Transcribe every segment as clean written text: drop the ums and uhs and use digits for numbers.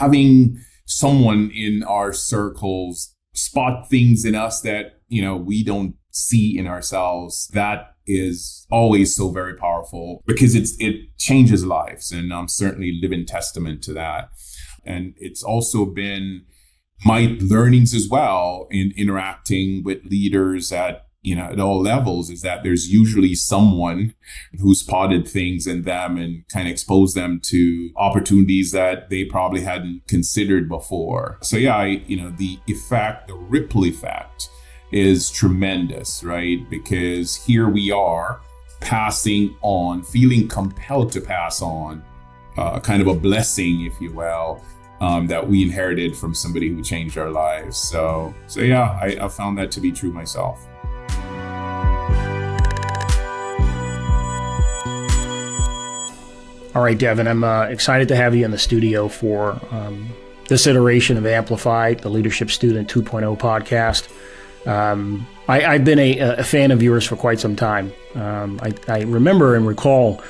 having someone in our circles spot things in us that, we don't see in ourselves, that is always so very powerful because it changes lives. And I'm certainly living testament to that. And it's also been my learnings as well in interacting with leaders at all levels, is that there's usually someone who spotted things in them and kind of exposed them to opportunities that they probably hadn't considered before. So yeah, the ripple effect is tremendous, right? Because here we are passing on, feeling compelled to pass on kind of a blessing, if you will, that we inherited from somebody who changed our lives. So yeah, I found that to be true myself. All right, Devon, I'm excited to have you in the studio for this iteration of Amplify, the Leadership Student 2.0 podcast. I've been a fan of yours for quite some time. I remember and recall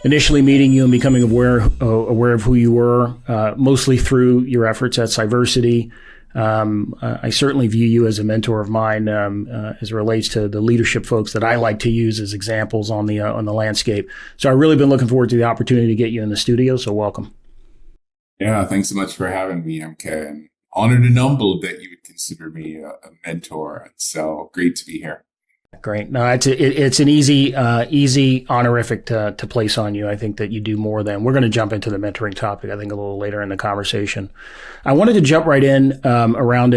initially meeting you and becoming aware of who you were, mostly through your efforts at CyberSys. I certainly view you as a mentor of mine as it relates to the leadership folks that I like to use as examples on the landscape. So I've really been looking forward to the opportunity to get you in the studio. So welcome. Yeah, thanks so much for having me, MK. And honored and humbled that you would consider me a mentor. So great to be here. Great. No, it's an easy honorific to place on you. I think that you do more than. We're going to jump into the mentoring topic, I think, a little later in the conversation. I wanted to jump right in around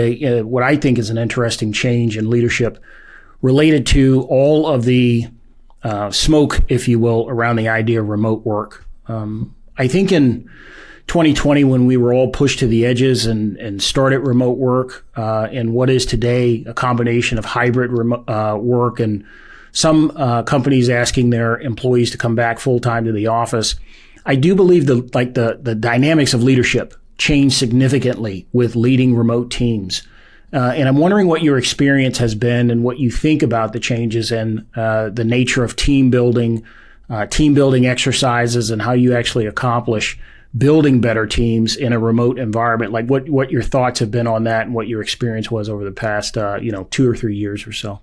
what I think is an interesting change in leadership related to all of the smoke, if you will, around the idea of remote work. I think in 2020, when we were all pushed to the edges and started remote work, and what is today a combination of hybrid work and some companies asking their employees to come back full time to the office, I do believe the dynamics of leadership changed significantly with leading remote teams. And I'm wondering what your experience has been and what you think about the changes in the nature of team building exercises, and how you actually accomplish building better teams in a remote environment. Like what your thoughts have been on that and what your experience was over the past, 2 or 3 years or so.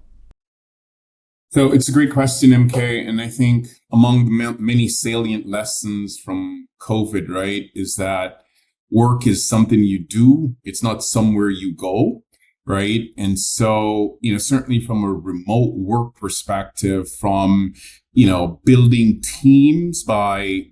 So it's a great question, MK. And I think among the many salient lessons from COVID, right, is that work is something you do. It's not somewhere you go, right? And so, certainly from a remote work perspective, from, building teams by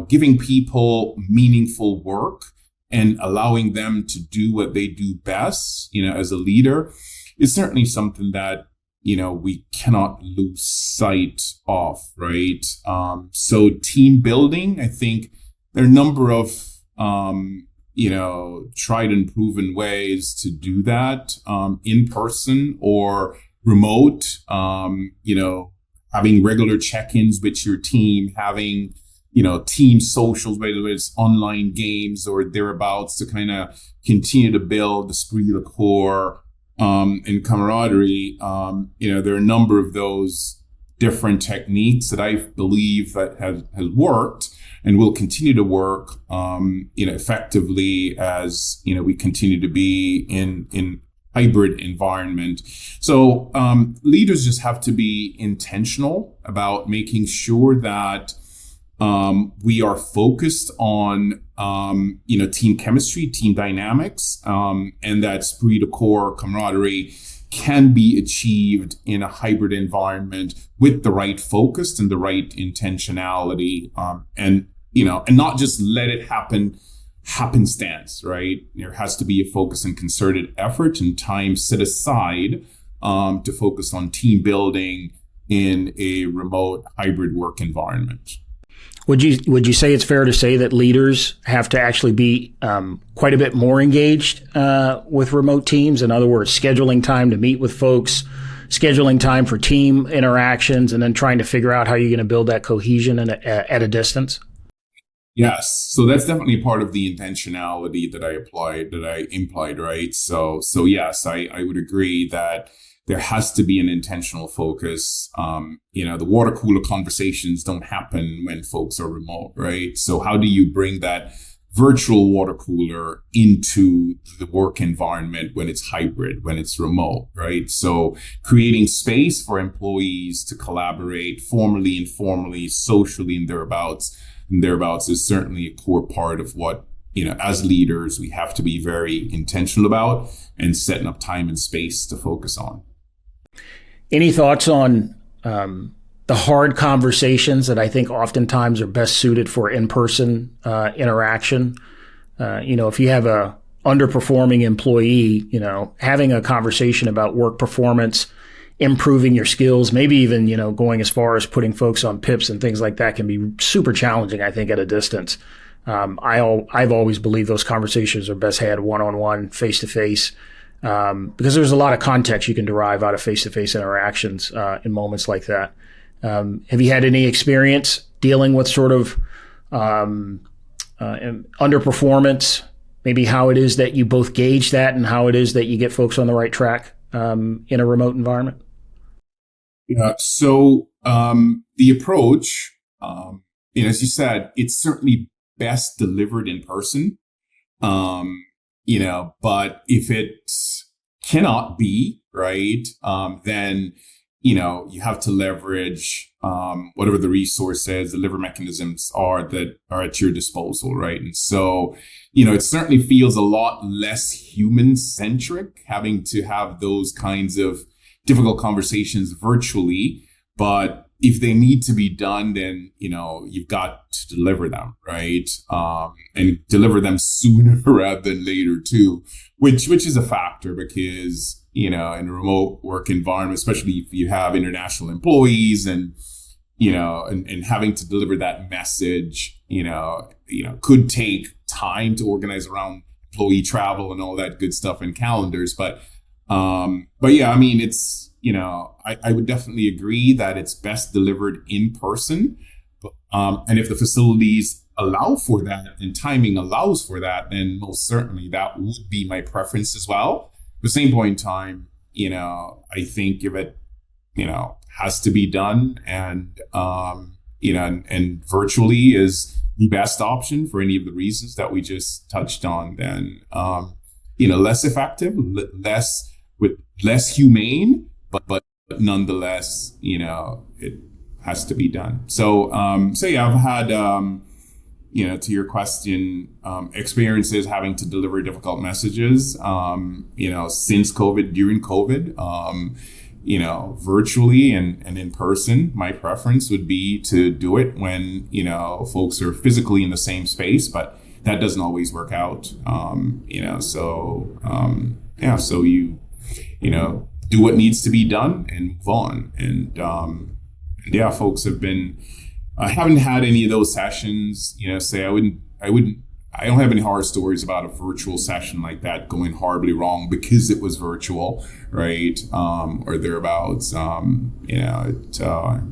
giving people meaningful work and allowing them to do what they do best, as a leader, is certainly something that, we cannot lose sight of, right? So team building, I think there are a number of, tried and proven ways to do that, in person or remote, having regular check-ins with your team, having, team socials, whether it's online games or thereabouts, to kind of continue to build the esprit de corps, and camaraderie. There are a number of those different techniques that I believe that has worked and will continue to work, effectively as, we continue to be in hybrid environment. So leaders just have to be intentional about making sure that we are focused on team chemistry, team dynamics, and that esprit de corps, camaraderie, can be achieved in a hybrid environment with the right focus and the right intentionality, and not just let it happen happenstance, right? There has to be a focus and concerted effort and time set aside to focus on team building in a remote hybrid work environment. Would you say it's fair to say that leaders have to actually be quite a bit more engaged with remote teams? In other words, scheduling time to meet with folks, scheduling time for team interactions, and then trying to figure out how you're going to build that cohesion at a distance? Yes. So that's definitely part of the intentionality that I implied, right? So yes, I would agree that there has to be an intentional focus. The water cooler conversations don't happen when folks are remote, right? So how do you bring that virtual water cooler into the work environment when it's hybrid, when it's remote, right? So creating space for employees to collaborate formally, informally, socially, and thereabouts is certainly a core part of what, as leaders, we have to be very intentional about and setting up time and space to focus on. Any thoughts on the hard conversations that I think oftentimes are best suited for in-person interaction? If you have a underperforming employee, having a conversation about work performance, improving your skills, maybe even, going as far as putting folks on PIPs and things like that can be super challenging, I think, at a distance. I've always believed those conversations are best had one-on-one, face-to-face, because there's a lot of context you can derive out of face-to-face interactions in moments like that. Have you had any experience dealing with sort of underperformance, maybe how it is that you both gauge that and how it is that you get folks on the right track in a remote environment? Yeah. So the approach, as you said, it's certainly best delivered in person, but if it cannot be, right, then you have to leverage whatever the resources, delivery mechanisms are that are at your disposal, right? And so, it certainly feels a lot less human-centric having to have those kinds of difficult conversations virtually. But if they need to be done, then, you've got to deliver them, right? And deliver them sooner rather than later too, which is a factor because, in a remote work environment, especially if you have international employees and having to deliver that message, could take time to organize around employee travel and all that good stuff and calendars. But yeah, I mean, it's, I would definitely agree that it's best delivered in person. And if the facilities allow for that and timing allows for that, then most certainly that would be my preference as well. At the same point in time, I think if it, has to be done and, and virtually is the best option for any of the reasons that we just touched on, then, less effective, less humane, but nonetheless, it has to be done. So yeah, I've had, to your question, experiences having to deliver difficult messages, since COVID, during COVID, virtually and in person. My preference would be to do it when, folks are physically in the same space, but that doesn't always work out. So you, do what needs to be done and move on. And yeah, folks I haven't had any of those sessions, I don't have any horror stories about a virtual session like that going horribly wrong because it was virtual, right? Or thereabouts. It's a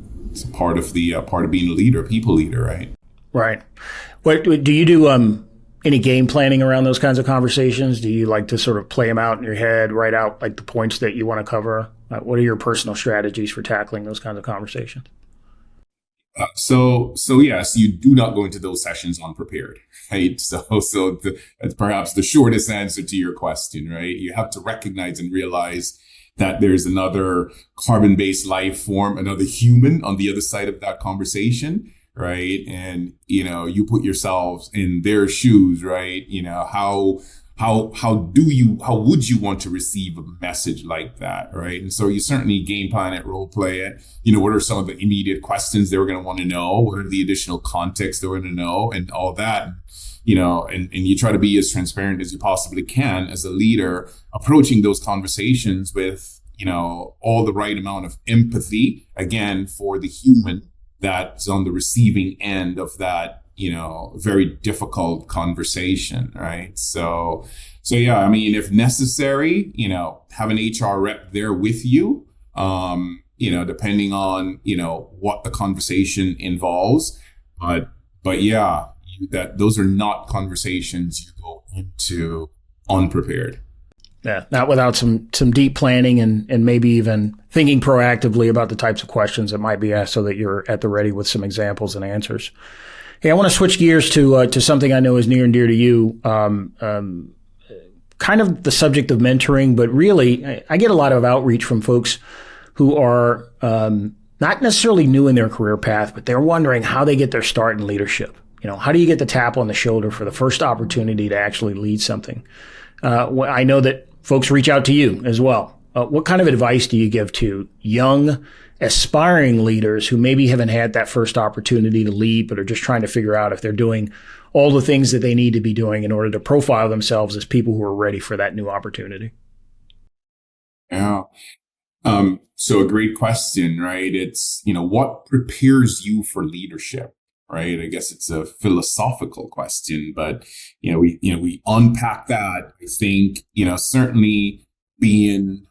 part of being a leader, people leader, right? Right. What do you do? Any game planning around those kinds of conversations? Do you like to sort of play them out in your head, write out like the points that you want to cover? What are your personal strategies for tackling those kinds of conversations? So yes, you do not go into those sessions unprepared, right? That's perhaps the shortest answer to your question, right? You have to recognize and realize that there's another carbon-based life form, another human on the other side of that conversation, right? And, you put yourselves in their shoes, right? How would you want to receive a message like that, right? And so you certainly game plan it, role play it. What are some of the immediate questions they were going to want to know? What are the additional context they're going to know and all that? And you try to be as transparent as you possibly can as a leader, approaching those conversations with, all the right amount of empathy, again, for the human that's on the receiving end of that, very difficult conversation, right? So yeah, I mean, if necessary, have an HR rep there with you, depending on, what the conversation involves. But yeah, those are not conversations you go into unprepared. Yeah, not without some deep planning and maybe even thinking proactively about the types of questions that might be asked so that you're at the ready with some examples and answers. Hey, I want to switch gears to something I know is near and dear to you. Kind of the subject of mentoring, but really, I get a lot of outreach from folks who are not necessarily new in their career path, but they're wondering how they get their start in leadership. How do you get the tap on the shoulder for the first opportunity to actually lead something? I know that folks reach out to you as well. What kind of advice do you give to young, aspiring leaders who maybe haven't had that first opportunity to lead, but are just trying to figure out if they're doing all the things that they need to be doing in order to profile themselves as people who are ready for that new opportunity? Yeah. So a great question, right? It's, what prepares you for leadership, right? I guess it's a philosophical question, but, we unpack that. I think, certainly being,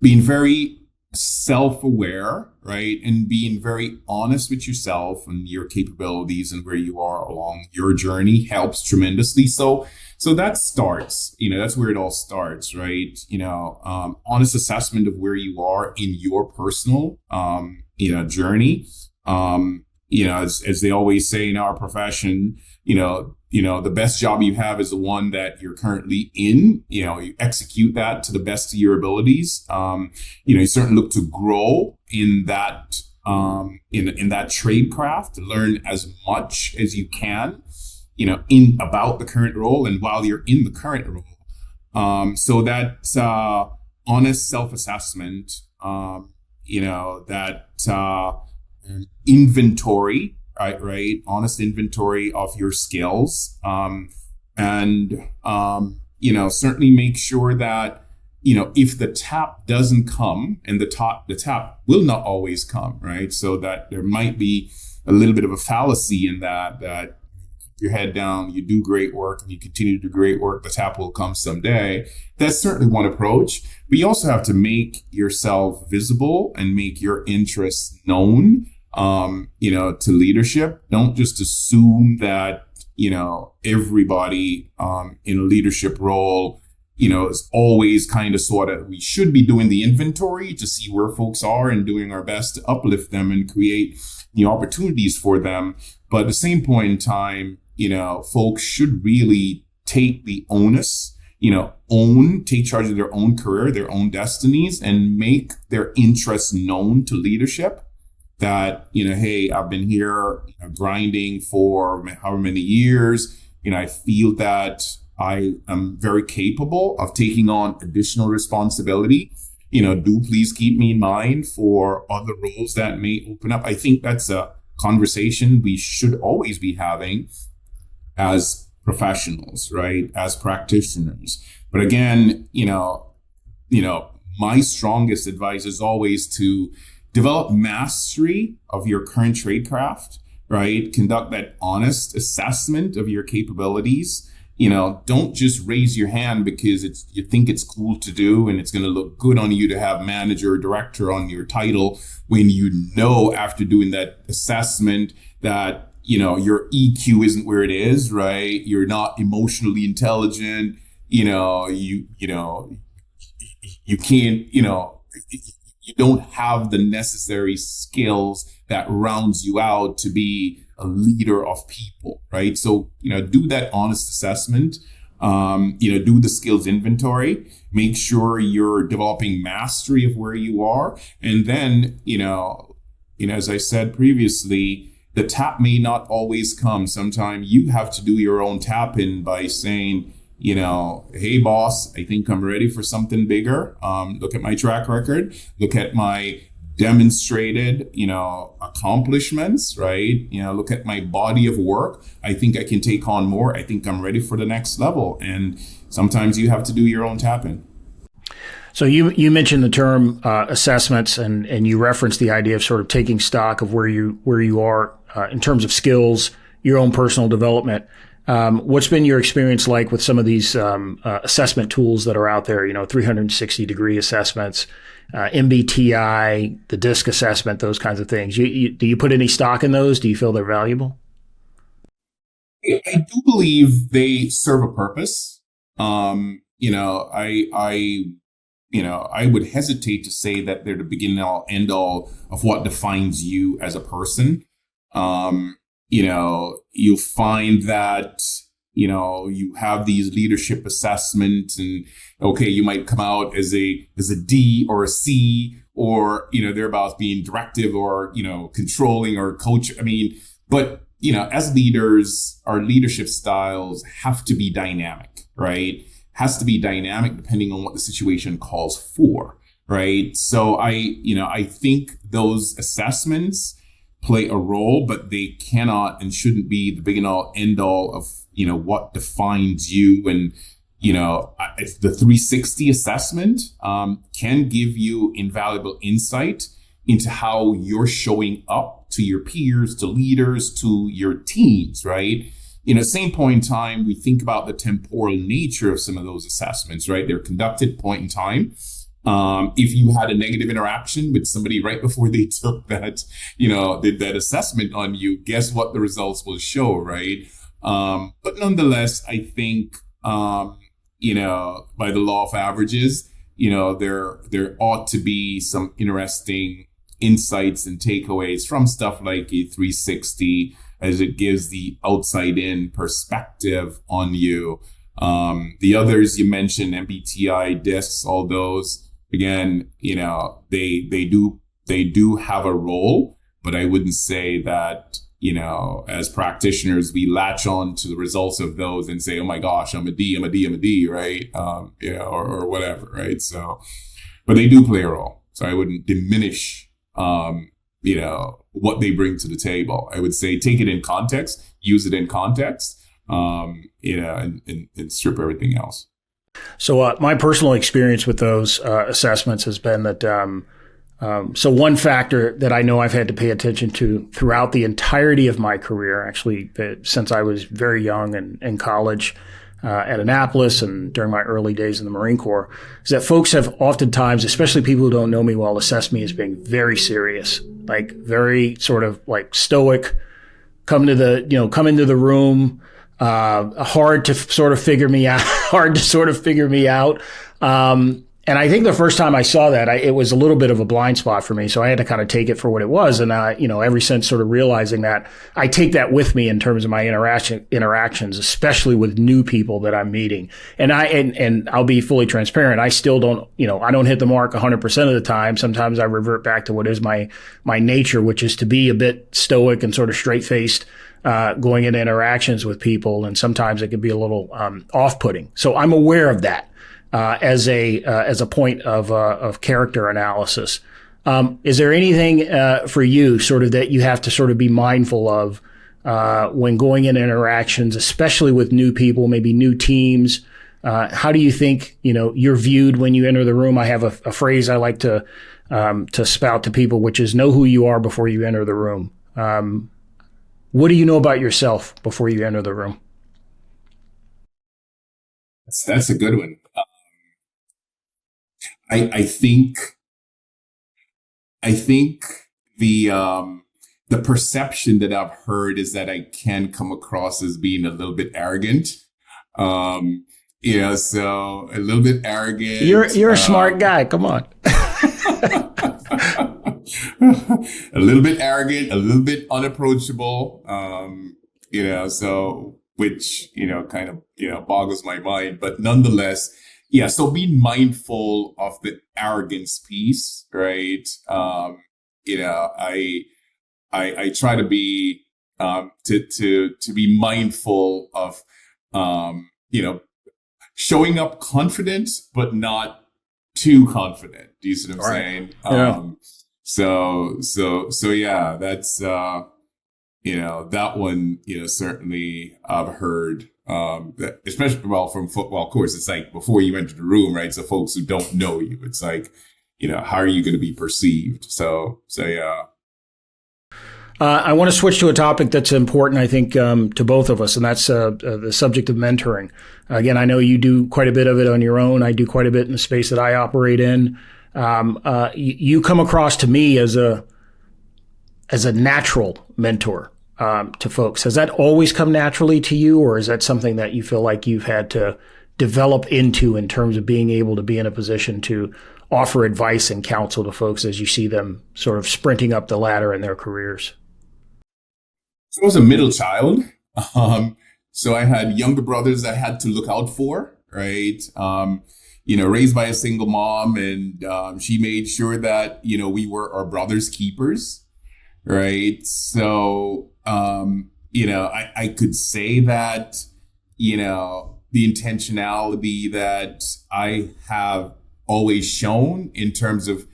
being very self-aware, right? And being very honest with yourself and your capabilities and where you are along your journey helps tremendously. So that starts, that's where it all starts, right? Honest assessment of where you are in your personal, journey. As they always say in our profession, the best job you have is the one that you're currently in. You execute that to the best of your abilities. You certainly look to grow in that, in that trade craft, to learn as much as you can, in about the current role and while you're in the current role. So that, honest self-assessment, inventory, right? Honest inventory of your skills. Certainly make sure that, if the tap doesn't come, and the tap will not always come, right? So that there might be a little bit of a fallacy in that your head down, you do great work and you continue to do great work, the tap will come someday. That's certainly one approach, but you also have to make yourself visible and make your interests known, to leadership. Don't just assume that, everybody, in a leadership role, is always kind of sort of, we should be doing the inventory to see where folks are and doing our best to uplift them and create new opportunities for them. But at the same point in time, folks should really take the onus, take charge of their own career, their own destinies, and make their interests known to leadership. That, hey, I've been here grinding for however many years. I feel that I am very capable of taking on additional responsibility. Do please keep me in mind for other roles that may open up. I think that's a conversation we should always be having as professionals, right? As practitioners. But again, my strongest advice is always to develop mastery of your current trade craft, right? Conduct that honest assessment of your capabilities. Don't just raise your hand because you think it's cool to do and it's going to look good on you to have manager or director on your title, when after doing that assessment that, your EQ isn't where it is, right? You're not emotionally intelligent, you can't, you don't have the necessary skills that rounds you out to be a leader of people, right? So, do that honest assessment, do the skills inventory, make sure you're developing mastery of where you are. And then, as I said previously, the tap may not always come. Sometimes you have to do your own tap in by saying, hey, boss, I think I'm ready for something bigger. Look at my track record. Look at my demonstrated, accomplishments, right? Look at my body of work. I think I can take on more. I think I'm ready for the next level. And sometimes you have to do your own tapping. So you mentioned the term assessments, and you referenced the idea of sort of taking stock of where you are in terms of skills, your own personal development. What's been your experience like with some of these assessment tools that are out there? 360-degree assessments, MBTI, the DISC assessment, those kinds of things. Do you put any stock in those? Do you feel they're valuable? I do believe they serve a purpose. I I would hesitate to say that they're the beginning all end all of what defines you as a person. You'll find that, you have these leadership assessments, and okay, you might come out as a D or a C, or, thereabouts being directive or, controlling or coach. But, as leaders, our leadership styles have to be dynamic, right? Has to be dynamic depending on what the situation calls for, right? So I think those assessments play a role, but they cannot and shouldn't be the big and all end all of, what defines you. And, if the 360 assessment can give you invaluable insight into how you're showing up to your peers, to leaders, to your teams, right? Same point in time, we think about the temporal nature of some of those assessments, right? They're conducted point in time. If you had a negative interaction with somebody right before they took that, did that assessment on you, guess what the results will show, right? But nonetheless, I think, by the law of averages, there ought to be some interesting insights and takeaways from stuff like a 360, as it gives the outside in perspective on you. The others you mentioned, MBTI, DISC, all those, again, they do have a role, but I wouldn't say that, as practitioners, we latch on to the results of those and say, oh my gosh, I'm a D, right? Or whatever, right? So, but they do play a role. So I wouldn't diminish, what they bring to the table. I would say take it in context, use it in context, and strip everything else. So my personal experience with those assessments has been that, so one factor that I know I've had to pay attention to throughout the entirety of my career, actually, since I was very young and in college at Annapolis and during my early days in the Marine Corps, is that folks have oftentimes, especially people who don't know me well, assessed me as being very serious, like very sort of like stoic, come into the room, hard to sort of figure me out. And I think the first time I saw that, it was a little bit of a blind spot for me. So I had to kind of take it for what it was. And ever since sort of realizing that, I take that with me in terms of my interactions, especially with new people that I'm meeting. And I'll be fully transparent. I still don't, I don't hit the mark 100% of the time. Sometimes I revert back to what is my nature, which is to be a bit stoic and sort of straight-faced, going into interactions with people. And sometimes it can be a little, off-putting. So I'm aware of that. As a point of character analysis. Is there anything for you sort of that you have to sort of be mindful of when going in interactions, especially with new people, maybe new teams? How do you think you're viewed when you enter the room? I have a phrase I like to spout to people, which is know who you are before you enter the room. What do you know about yourself before you enter the room? That's a good one. I think the perception that I've heard is that I can come across as being a little bit arrogant. So a little bit arrogant. You're a smart guy. Come on. A little bit arrogant, a little bit unapproachable. So which kind of boggles my mind, but nonetheless. Yeah, so being mindful of the arrogance piece, right? I try to be to be mindful of showing up confident, but not too confident. Do you see what I'm saying? Yeah. So yeah, that's that one, certainly I've heard. That especially from football, of course, it's like before you enter the room, right? So folks who don't know you, it's like, how are you going to be perceived? So yeah. I want to switch to a topic that's important, I think, to both of us, and that's the subject of mentoring. Again, I know you do quite a bit of it on your own. I do quite a bit in the space that I operate in. You come across to me as a natural mentor. To folks. Has that always come naturally to you, or is that something that you feel like you've had to develop into in terms of being able to be in a position to offer advice and counsel to folks as you see them sort of sprinting up the ladder in their careers? So I was a middle child. So I had younger brothers I had to look out for, right? Raised by a single mom, and she made sure that, we were our brother's keepers, right? So, I could say that, the intentionality that I have always shown in terms of,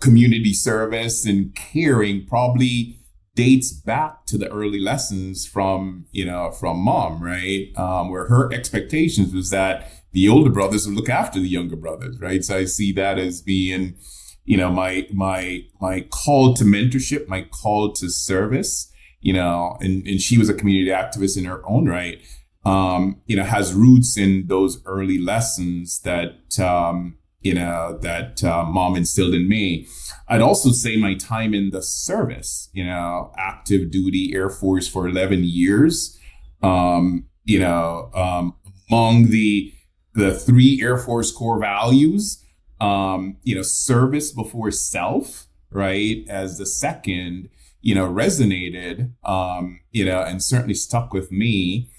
community service and caring probably dates back to the early lessons from mom, right? Where her expectations was that the older brothers would look after the younger brothers, right? So I see that as being, my call to mentorship, my call to service, and she was a community activist in her own right, has roots in those early lessons that, mom instilled in me. I'd also say my time in the service, active duty Air Force for 11 years, among the 3 Air Force core values, service before self, right, as the second, resonated, and certainly stuck with me,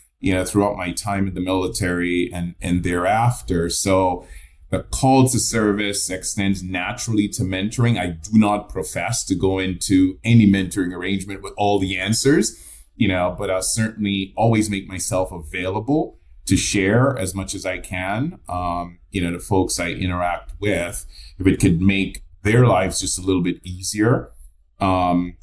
throughout my time in the military and thereafter. So the call to service extends naturally to mentoring. I do not profess to go into any mentoring arrangement with all the answers, but I'll certainly always make myself available to share as much as I can, to folks I interact with, if it could make their lives just a little bit easier. In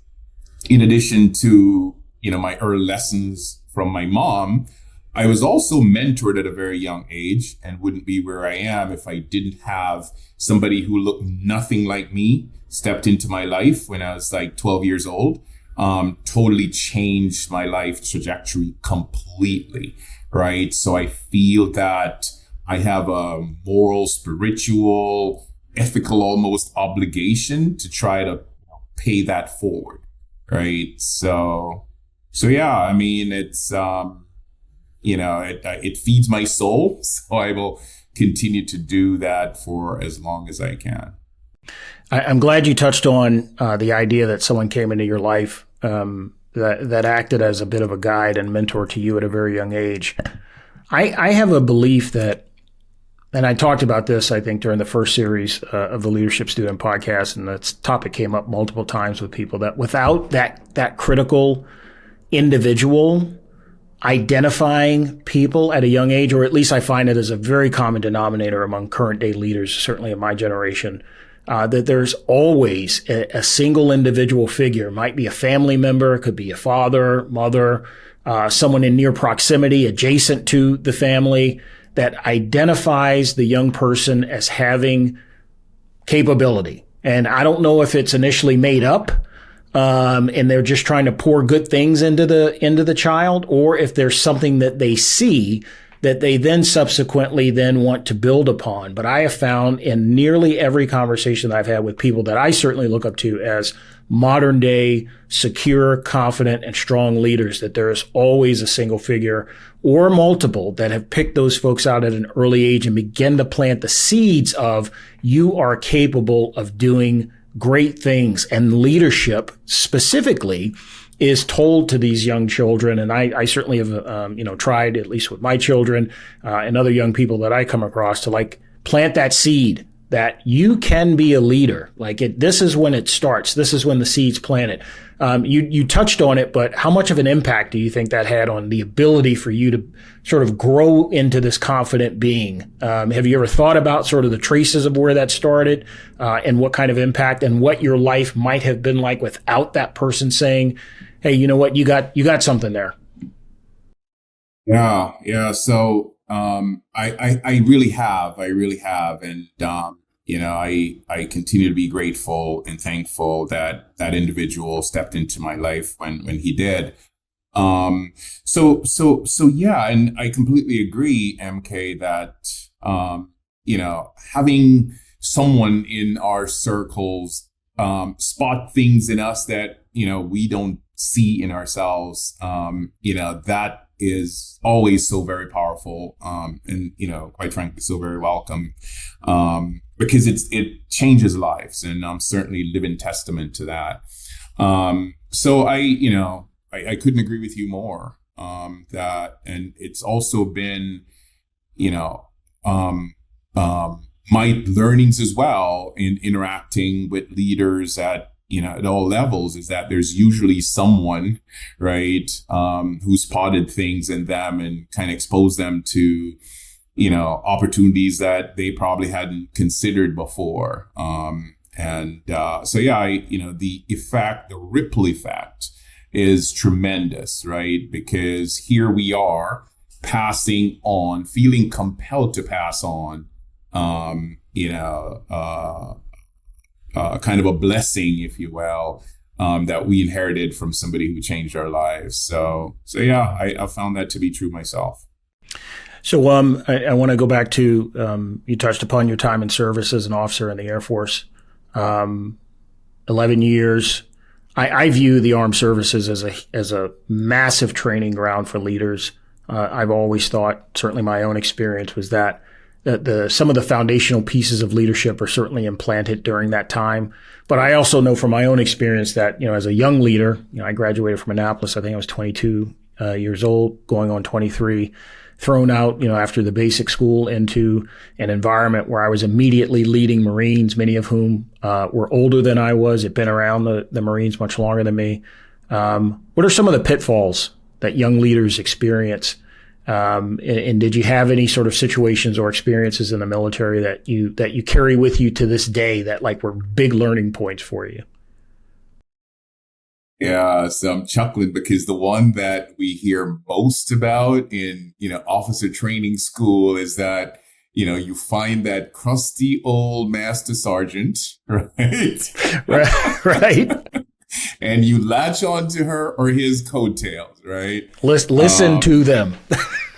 addition to, my early lessons from my mom, I was also mentored at a very young age and wouldn't be where I am if I didn't have somebody who looked nothing like me stepped into my life when I was like 12 years old. Totally changed my life trajectory completely, right? So I feel that I have a moral, spiritual, ethical almost obligation to try to pay that forward, right? So yeah, I mean, it's, it feeds my soul. So I will continue to do that for as long as I can. I'm glad you touched on the idea that someone came into your life that acted as a bit of a guide and mentor to you at a very young age. I have a belief that, and I talked about this, I think, during the first series of the Leadership Student podcast, and that topic came up multiple times with people, that without that critical individual identifying people at a young age, or at least I find it as a very common denominator among current day leaders, certainly in my generation, that there's always a single individual figure. It might be a family member, it could be a father, mother, someone in near proximity, adjacent to the family, that identifies the young person as having capability. And I don't know if it's initially made up, and they're just trying to pour good things into the child, or if there's something that they see that they then subsequently then want to build upon. But I have found in nearly every conversation that I've had with people that I certainly look up to as modern day, secure, confident, and strong leaders, that there is always a single figure or multiple that have picked those folks out at an early age and begin to plant the seeds of, you are capable of doing great things. And leadership specifically is told to these young children. And I certainly have, tried, at least with my children and other young people that I come across, to plant that seed that you can be a leader. This is when it starts. This is when the seed's planted. You touched on it, but how much of an impact do you think that had on the ability for you to sort of grow into this confident being? Have you ever thought about sort of the traces of where that started, and what kind of impact and what your life might have been like without that person saying, hey, you know what, you got something there? Yeah. So, I really have. And, I continue to be grateful and thankful that that individual stepped into my life when he did. So yeah, and I completely agree, MK, that, having someone in our circles, spot things in us that, we don't see in ourselves, is always so very powerful, and quite frankly, so very welcome, because it changes lives, and I'm certainly living testament to that. So I couldn't agree with you more. That, and it's also been, my learnings as well in interacting with leaders at all levels, is that there's usually someone, right, who spotted things in them and kind of exposed them to, opportunities that they probably hadn't considered before. So yeah, the ripple effect is tremendous, right? Because here we are passing on, feeling compelled to pass on, kind of a blessing, if you will, that we inherited from somebody who changed our lives. So yeah, I found that to be true myself. So I want to go back to, you touched upon your time in service as an officer in the Air Force, 11 years. I view the armed services as a massive training ground for leaders. I've always thought, certainly my own experience was that some of the foundational pieces of leadership are certainly implanted during that time. But I also know from my own experience that, as a young leader, I graduated from Annapolis. I think I was 22 years old, going on 23, thrown out, after the basic school into an environment where I was immediately leading Marines, many of whom were older than I was, had been around the Marines much longer than me. What are some of the pitfalls that young leaders experience? And did you have any sort of situations or experiences in the military that you carry with you to this day that were big learning points for you? Yeah, so I'm chuckling because the one that we hear most about in, officer training school is that, you find that crusty old master sergeant, right? Right. And you latch on to her or his coattails, right? Listen to them.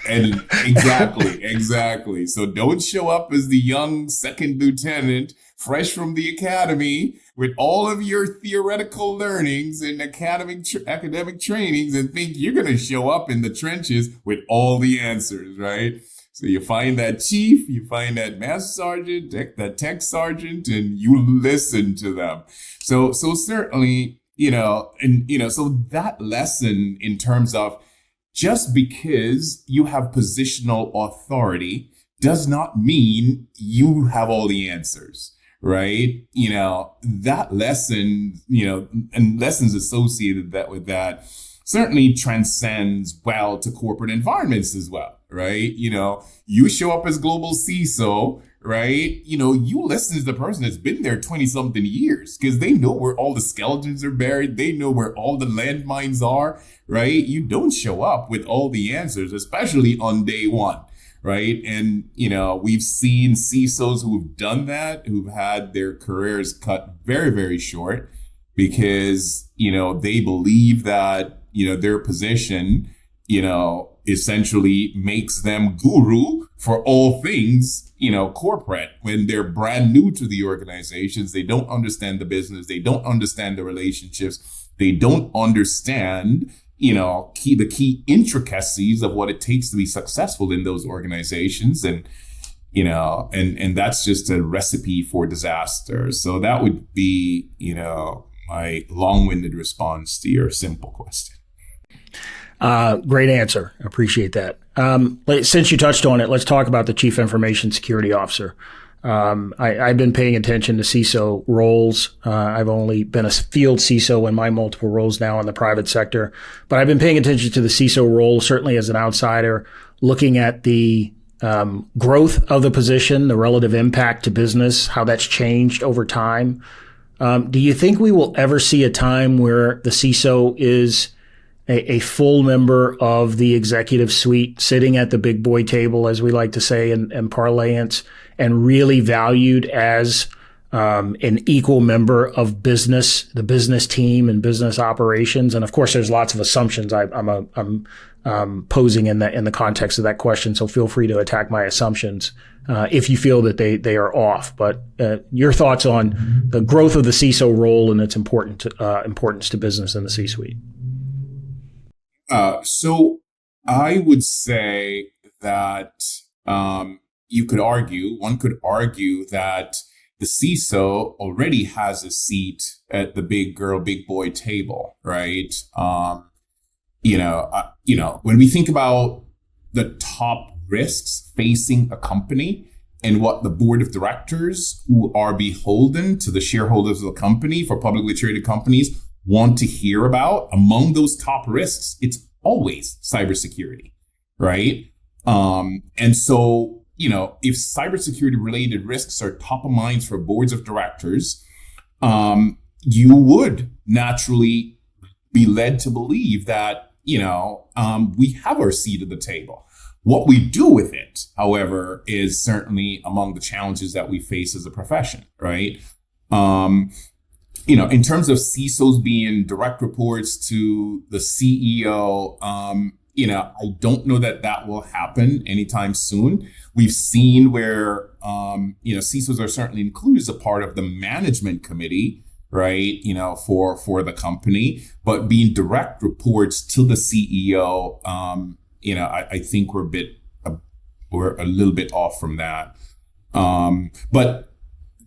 And exactly. So don't show up as the young second lieutenant, fresh from the academy, with all of your theoretical learnings and academic trainings, and think you're going to show up in the trenches with all the answers, right? So you find that chief, you find that master sergeant, that tech sergeant, and you listen to them. So certainly, so that lesson in terms of just because you have positional authority does not mean you have all the answers, right? That lesson, and lessons associated with that certainly transcends well to corporate environments as well, right? You show up as global CISO, right? You listen to the person that's been there 20 something years, because they know where all the skeletons are buried. They know where all the landmines are, right? You don't show up with all the answers, especially on day one, right? And, we've seen CISOs who've done that, who've had their careers cut very, very short because, they believe that, their position, essentially makes them guru for all things, corporate. When they're brand new to the organizations, they don't understand the business. They don't understand the relationships. They don't understand, the key intricacies of what it takes to be successful in those organizations. And, and that's just a recipe for disaster. So that would be, my long-winded response to your simple question. Great answer. I appreciate that. Since you touched on it, let's talk about the Chief Information Security Officer. I've been paying attention to CISO roles. I've only been a field CISO in my multiple roles now in the private sector, but I've been paying attention to the CISO role, certainly as an outsider, looking at the growth of the position, the relative impact to business, how that's changed over time. Do you think we will ever see a time where the CISO is a full member of the executive suite, sitting at the big boy table, as we like to say in parlance, and really valued as an equal member of business, the business team and business operations? And of course, there's lots of assumptions I'm posing in the context of that question. So feel free to attack my assumptions if you feel that they are off. But your thoughts on the growth of the CISO role and its importance to business in the C-suite. So I would say that one could argue that the CISO already has a seat at the big girl, big boy table, right? When we think about the top risks facing a company and what the board of directors who are beholden to the shareholders of the company for publicly traded companies want to hear about, among those top risks, it's always cybersecurity, right? And so, if cybersecurity related risks are top of minds for boards of directors, you would naturally be led to believe that, we have our seat at the table. What we do with it, however, is certainly among the challenges that we face as a profession, right? In terms of CISOs being direct reports to the CEO, I don't know that will happen anytime soon. We've seen where, CISOs are certainly included as a part of the management committee, right? For the company, but being direct reports to the CEO, I think we're a little bit off from that. But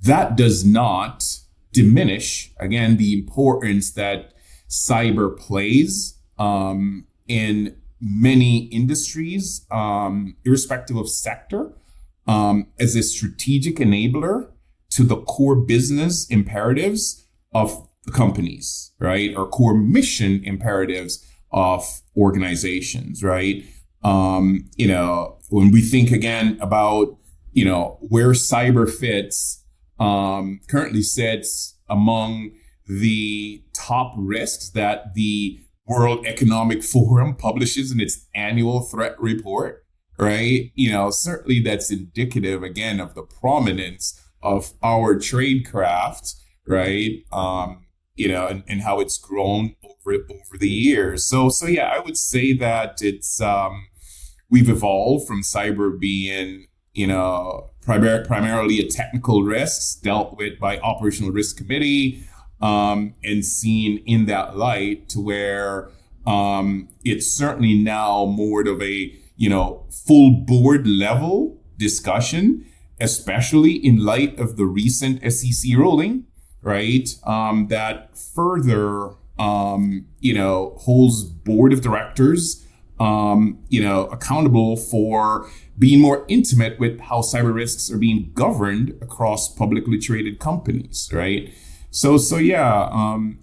that does not diminish, again, the importance that cyber plays in many industries, irrespective of sector, as a strategic enabler to the core business imperatives of the companies, right? Or core mission imperatives of organizations, right? When we think again about, where cyber fits, currently sits among the top risks that the World Economic Forum publishes in its annual threat report, right? Certainly that's indicative again of the prominence of our tradecraft, right? And how it's grown over the years. So yeah, I would say that it's we've evolved from cyber being, primarily a technical risks dealt with by operational risk committee, and seen in that light to where it's certainly now more of a full board level discussion, especially in light of the recent SEC ruling, right? That further holds board of directors accountable for being more intimate with how cyber risks are being governed across publicly traded companies, right? So yeah,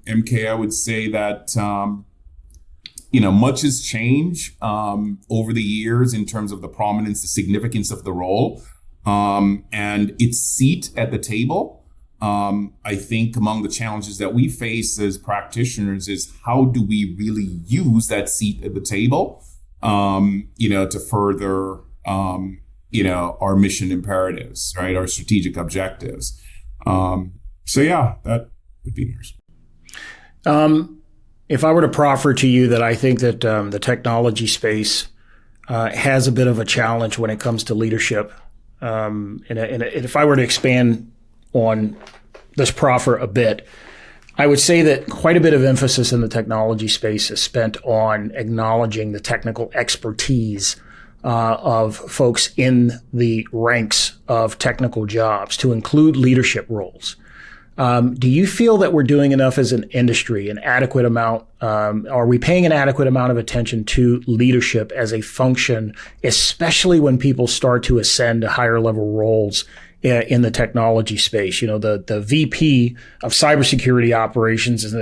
MK, I would say that much has changed over the years in terms of the prominence, the significance of the role, and its seat at the table. I think among the challenges that we face as practitioners is how do we really use that seat at the table, to further, our mission imperatives, right? Our strategic objectives. So yeah, that would be yours. If I were to proffer to you that I think that the technology space has a bit of a challenge when it comes to leadership, and if I were to expand on this proffer a bit, I would say that quite a bit of emphasis in the technology space is spent on acknowledging the technical expertise of folks in the ranks of technical jobs to include leadership roles. Do you feel that we're doing enough as an industry, an adequate amount? Are we paying an adequate amount of attention to leadership as a function, especially when people start to ascend to higher level roles in the technology space? The VP of cybersecurity operations is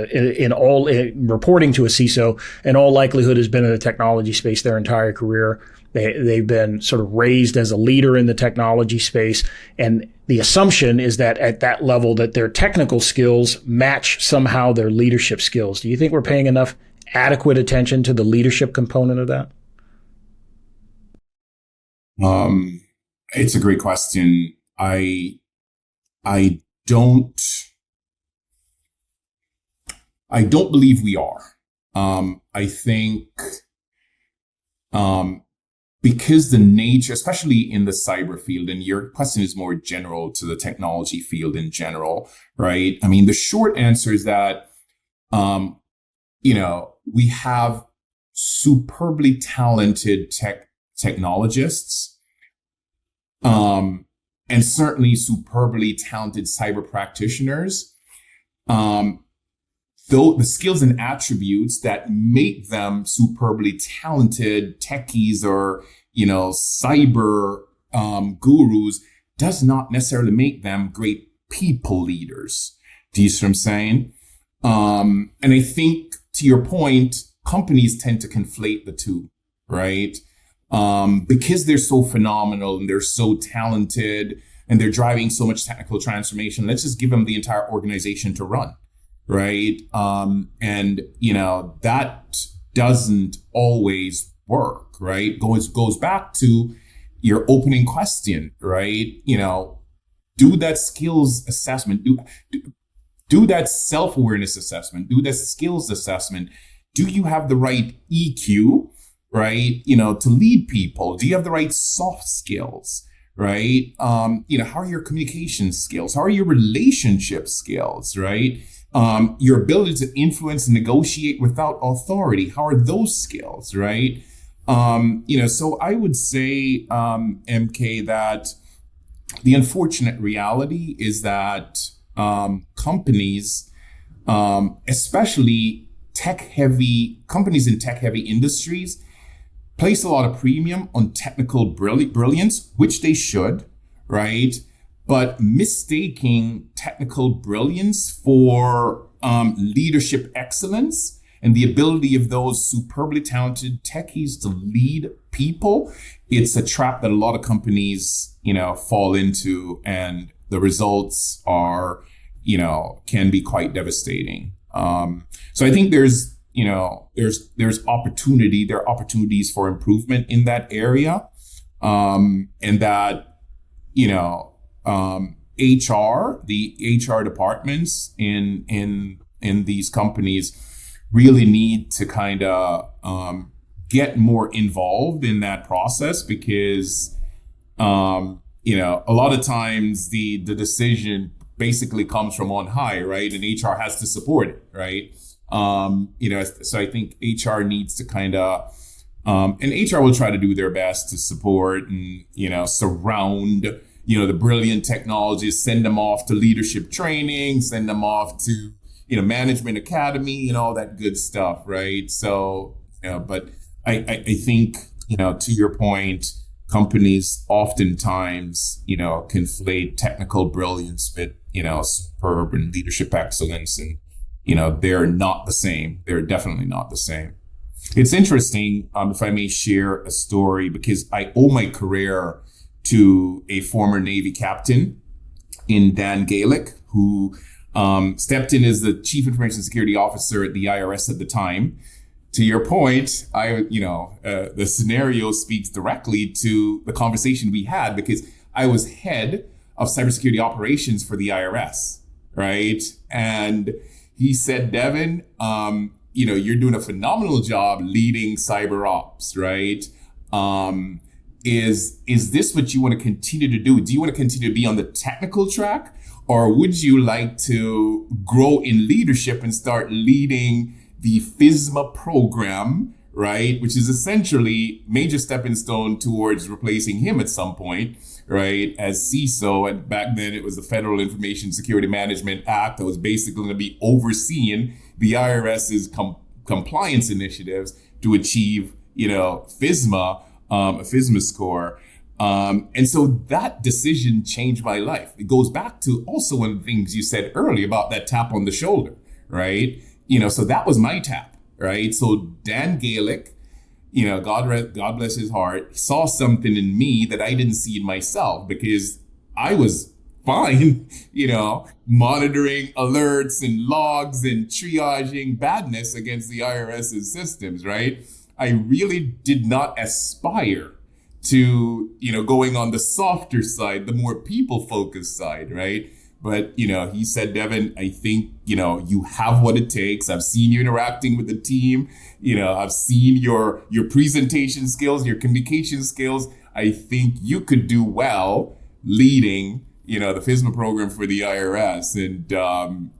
reporting to a CISO, in all likelihood has been in the technology space their entire career. They've been sort of raised as a leader in the technology space. And the assumption is that at that level that their technical skills match somehow their leadership skills. Do you think we're paying enough adequate attention to the leadership component of that? It's a great question. I don't believe we are. I think, because the nature, especially in the cyber field, and your question is more general to the technology field in general, right? I mean, the short answer is that, we have superbly talented technologists, and certainly superbly talented cyber practitioners. Though the skills and attributes that make them superbly talented techies or, cyber gurus does not necessarily make them great people leaders. Do you see what I'm saying? And I think, to your point, companies tend to conflate the two, right? Because they're so phenomenal and they're so talented and they're driving so much technical transformation, let's just give them the entire organization to run, right? And that doesn't always work, right? Goes back to your opening question, right? Do that skills assessment, do that self-awareness assessment, do that skills assessment. Do you have the right EQ, right? To lead people? Do you have the right soft skills, right? How are your communication skills? How are your relationship skills, right? Your ability to influence and negotiate without authority. How are those skills, right? So I would say, MK, that the unfortunate reality is that companies, especially companies in tech-heavy industries, place a lot of premium on technical brilliance, which they should, right? But mistaking technical brilliance for leadership excellence and the ability of those superbly talented techies to lead people, it's a trap that a lot of companies, fall into, and the results are, can be quite devastating. So I think there's opportunity. There are opportunities for improvement in that area, and that HR, the HR departments in these companies really need to kind of get more involved in that process, because a lot of times the decision basically comes from on high, right? And HR has to support it, right? So I think HR needs to kind of, and HR will try to do their best to support and, surround, the brilliant technologists, send them off to leadership training, send them off to, management academy and all that good stuff, right? So, but I think, to your point, companies oftentimes, conflate technical brilliance with, superb and leadership excellence, and they're not the same. They're definitely not the same. It's interesting, if I may share a story, because I owe my career to a former Navy captain in Dan Gaelic, who stepped in as the Chief Information Security Officer at the IRS at the time. To your point, the scenario speaks directly to the conversation we had, because I was head of cybersecurity operations for the IRS, right? And he said, Devon, you're doing a phenomenal job leading cyber ops, right? Is this what you want to continue to do? Do you want to continue to be on the technical track, or would you like to grow in leadership and start leading the FISMA program, right? Which is essentially major stepping stone towards replacing him at some point, right? As CISO. And back then it was the Federal Information Security Management Act that was basically going to be overseeing the IRS's compliance initiatives to achieve, FISMA, a FISMA score. And so that decision changed my life. It goes back to also one of the things you said earlier about that tap on the shoulder, right? So that was my tap, right? So Dan Gaelic, God bless his heart, saw something in me that I didn't see in myself, because I was fine, monitoring alerts and logs and triaging badness against the IRS's systems, right? I really did not aspire to, going on the softer side, the more people-focused side, right? But, he said, Devon, I think, you have what it takes. I've seen you interacting with the team. I've seen your presentation skills, your communication skills. I think you could do well leading, the FISMA program for the IRS.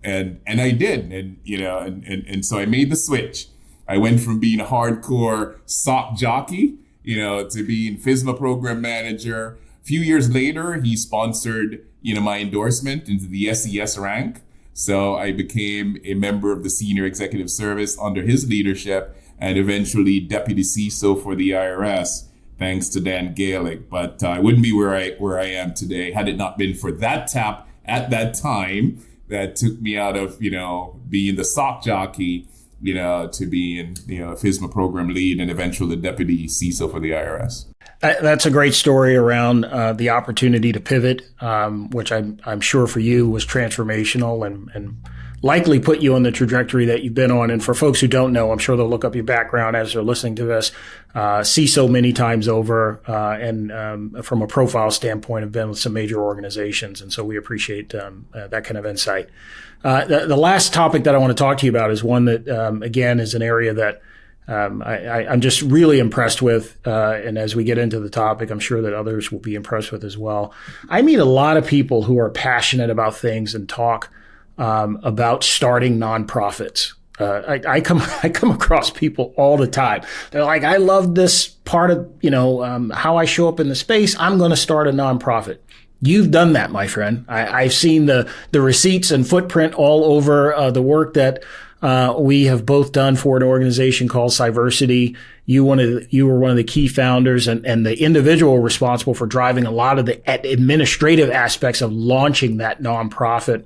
And I did. And so I made the switch. I went from being a hardcore SOC jockey, to being FISMA program manager. A few years later, he sponsored, my endorsement into the SES rank. So I became a member of the senior executive service under his leadership and eventually deputy CISO for the IRS, thanks to Dan Gaelic. But I wouldn't be where I am today had it not been for that tap at that time that took me out of, being the SOC jockey, to being, FISMA program lead and eventually the deputy CISO for the IRS. That's a great story around the opportunity to pivot, which I'm sure for you was transformational and likely put you on the trajectory that you've been on. And for folks who don't know, I'm sure they'll look up your background as they're listening to this. CISO many times over, and from a profile standpoint, have been with some major organizations. And so we appreciate that kind of insight. The last topic that I want to talk to you about is one that, again, is an area that I'm just really impressed with. And as we get into the topic, I'm sure that others will be impressed with as well. I meet a lot of people who are passionate about things and talk about starting nonprofits. I come across people all the time. They're like, I love this part of, how I show up in the space. I'm going to start a nonprofit. You've done that, my friend. I've seen the receipts and footprint all over the work that we have both done for an organization called CyberSecurity. You were one of the key founders and the individual responsible for driving a lot of the administrative aspects of launching that nonprofit.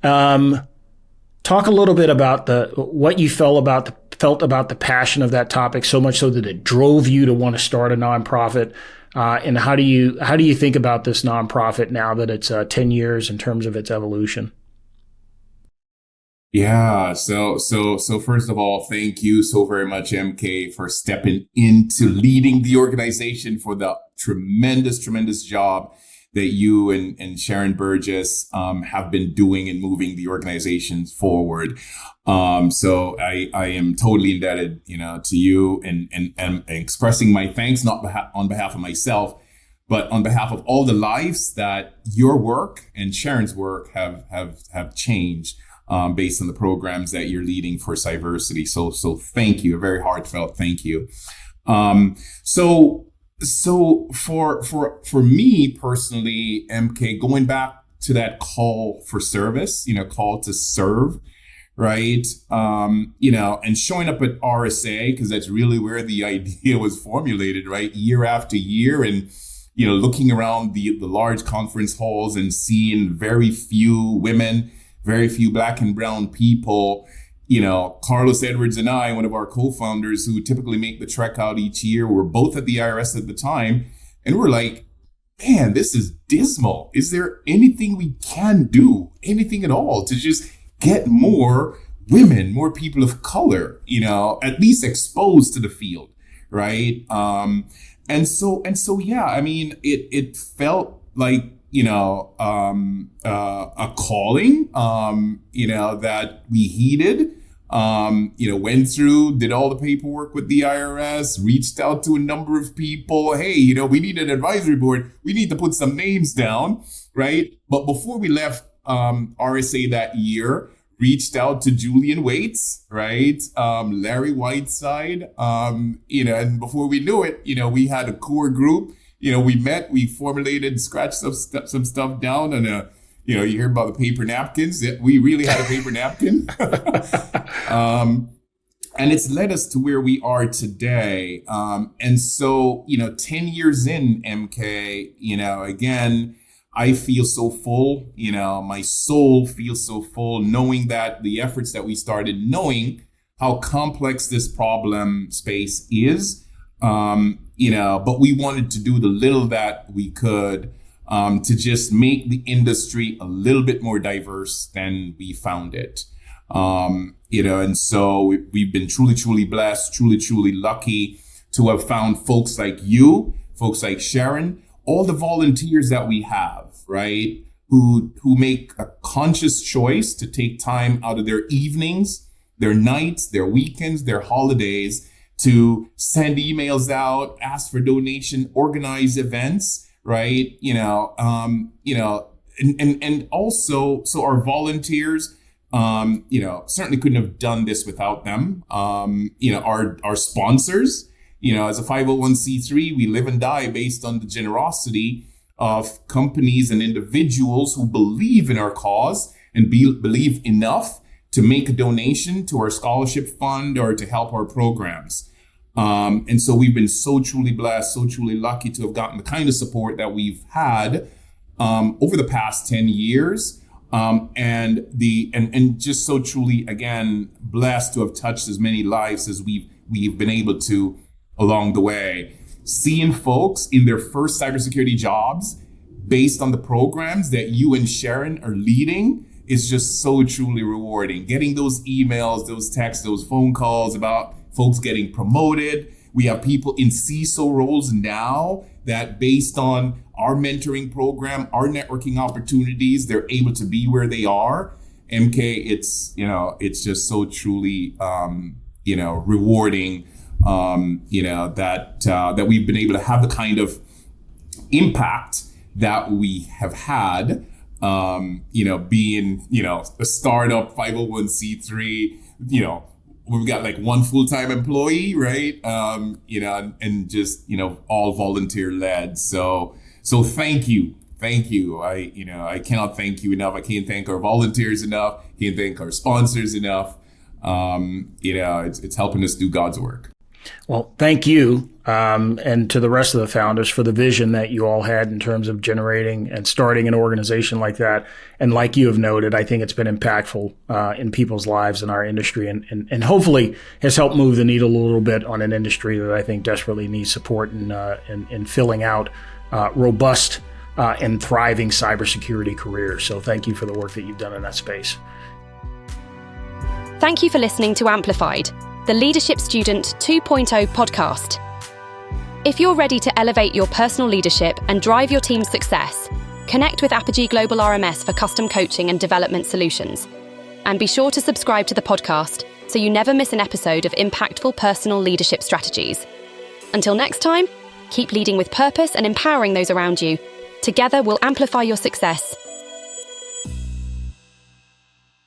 Talk a little bit about what you felt about the passion of that topic, so much so that it drove you to want to start a nonprofit. And how do you think about this nonprofit now that it's 10 years in terms of its evolution? Yeah. So first of all, thank you so very much, MK, for stepping into leading the organization, for the tremendous job that you and Sharon Burgess have been doing in moving the organization forward. So I am totally indebted, to you and expressing my thanks, not on behalf of myself, but on behalf of all the lives that your work and Sharon's work have changed based on the programs that you're leading for CyberSecurity. So thank you, a very heartfelt thank you. So for me personally, MK, going back to that call for service, call to serve, right? And showing up at RSA, because that's really where the idea was formulated, right? Year after year, and looking around the large conference halls and seeing very few women, very few Black and brown people. Carlos Edwards and I, one of our co-founders who typically make the trek out each year, were both at the IRS at the time. And we're like, man, this is dismal. Is there anything we can do, anything at all, to just get more women, more people of color, at least exposed to the field, right? And so, yeah, I mean, it felt like, a calling, that we heeded, went through, did all the paperwork with the IRS, reached out to a number of people. Hey, we need an advisory board. We need to put some names down, right? But before we left RSA that year, reached out to Julian Waits, right? Larry Whiteside, and before we knew it, we had a core group. We met, we formulated, scratched some stuff down, and you hear about the paper napkins. We really had a paper napkin, and it's led us to where we are today. And so, 10 years in, MK, again, I feel so full. My soul feels so full, knowing that the efforts that we started, knowing how complex this problem space is. But we wanted to do the little that we could to just make the industry a little bit more diverse than we found it. And so we've been truly blessed, truly lucky to have found folks like you, folks like Sharon, all the volunteers that we have, right, who make a conscious choice to take time out of their evenings, their nights, their weekends, their holidays, to send emails out, ask for donation, organize events, right? And also, so our volunteers, Certainly couldn't have done this without them. Our sponsors, as a 501c3, we live and die based on the generosity of companies and individuals who believe in our cause and believe enough to make a donation to our scholarship fund or to help our programs. And so we've been so truly blessed, so truly lucky to have gotten the kind of support that we've had over the past 10 years. And just so truly, again, blessed to have touched as many lives as we've been able to along the way. Seeing folks in their first cybersecurity jobs based on the programs that you and Sharon are leading is just so truly rewarding. Getting those emails, those texts, those phone calls about folks getting promoted. We have people in CISO roles now that based on our mentoring program, our networking opportunities, they're able to be where they are. MK, it's just so truly, rewarding, that we've been able to have the kind of impact that we have had, being, a startup 501c3, we've got like one full-time employee, right? And just, all volunteer led. So thank you. I cannot thank you enough. I can't thank our volunteers enough. Can't thank our sponsors enough. It's helping us do God's work. Well, thank you. And to the rest of the founders for the vision that you all had in terms of generating and starting an organization like that. And like you have noted, I think it's been impactful in people's lives in our industry and hopefully has helped move the needle a little bit on an industry that I think desperately needs support in filling out robust and thriving cybersecurity careers. So thank you for the work that you've done in that space. Thank you for listening to Amplified, the Leadership Student 2.0 podcast. If you're ready to elevate your personal leadership and drive your team's success, connect with Apogee Global RMS for custom coaching and development solutions. And be sure to subscribe to the podcast so you never miss an episode of impactful personal leadership strategies. Until next time, keep leading with purpose and empowering those around you. Together, we'll amplify your success